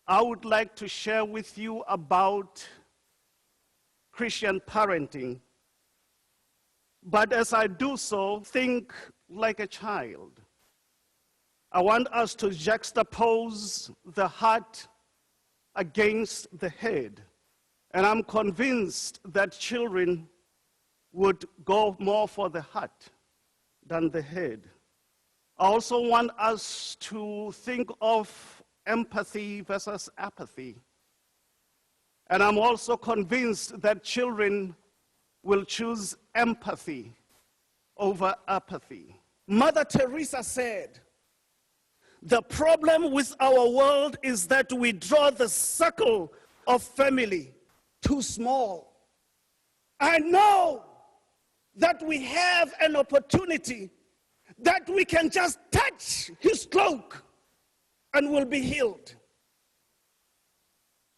I would like to share with you about Christian parenting. But as I do so, think like a child. I want us to juxtapose the heart against the head. And I'm convinced that children would go more for the heart than the head. I also want us to think of empathy versus apathy. And I'm also convinced that children will choose empathy over apathy. Mother Teresa said, "The problem with our world is that we draw the circle of family too small." I know that we have an opportunity that we can just touch his cloak and will be healed.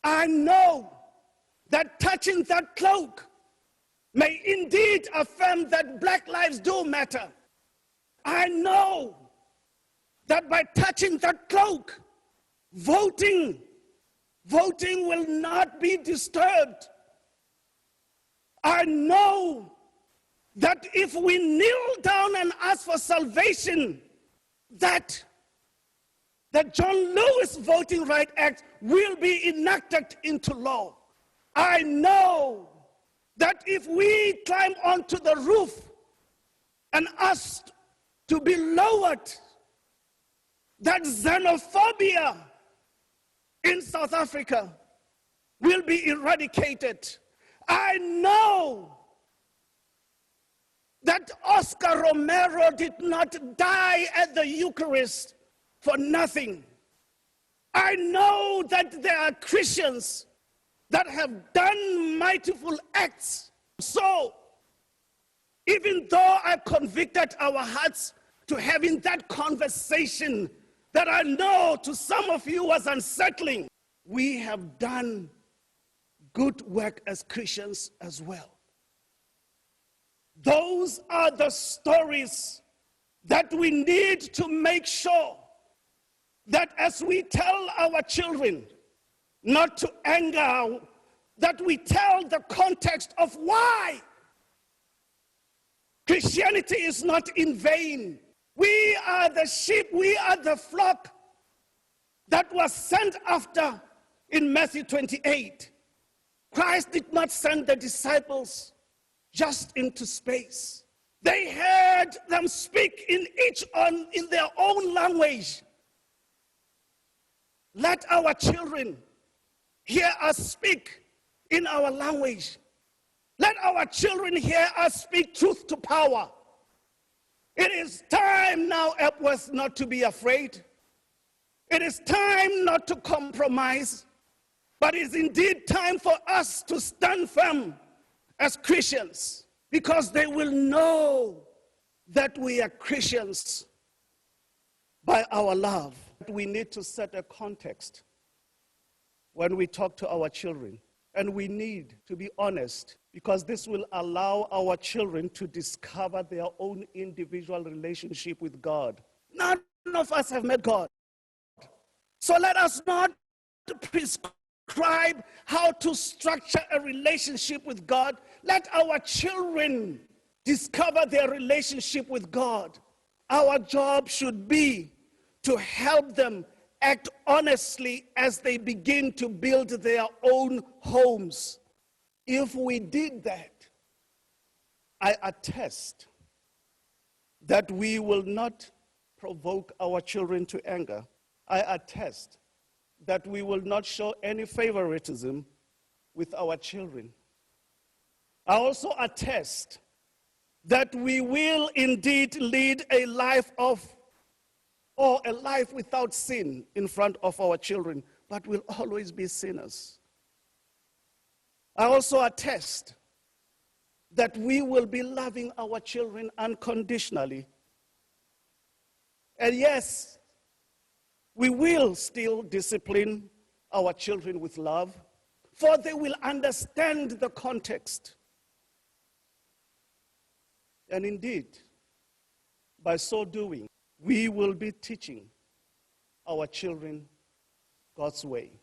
I know that touching that cloak may indeed affirm that black lives do matter. I know that by touching that cloak, voting will not be disturbed. I know that if we kneel down and ask for salvation, that the John Lewis Voting Rights Act will be enacted into law. I know that if we climb onto the roof and ask to be lowered, that xenophobia in South Africa will be eradicated. I know that Oscar Romero did not die at the Eucharist for nothing. I know that there are Christians that have done mightyful acts. So, even though I convicted our hearts to having that conversation that I know to some of you was unsettling, we have done good work as Christians as well. Those are the stories that we need to make sure that as we tell our children not to anger, that we tell the context of why Christianity is not in vain. We are the sheep, we are the flock that was sent after in Matthew 28. Christ did not send the disciples just into space. They heard them speak in their own language. Let our children hear us speak in our language. Let our children hear us speak truth to power. It is time now, Epworth, not to be afraid. It is time not to compromise, but it is indeed time for us to stand firm as Christians, because they will know that we are Christians by our love. We need to set a context when we talk to our children, and we need to be honest, because this will allow our children to discover their own individual relationship with God. None of us have met God. So let us not prescribe how to structure a relationship with God. Let our children discover their relationship with God. Our job should be to help them act honestly as they begin to build their own homes. If we did that, I attest that we will not provoke our children to anger. I attest that we will not show any favoritism with our children. I also attest that we will indeed lead a life without sin in front of our children, but we'll always be sinners. I also attest that we will be loving our children unconditionally. And yes, we will still discipline our children with love, for they will understand the context. And indeed, by so doing, we will be teaching our children God's way.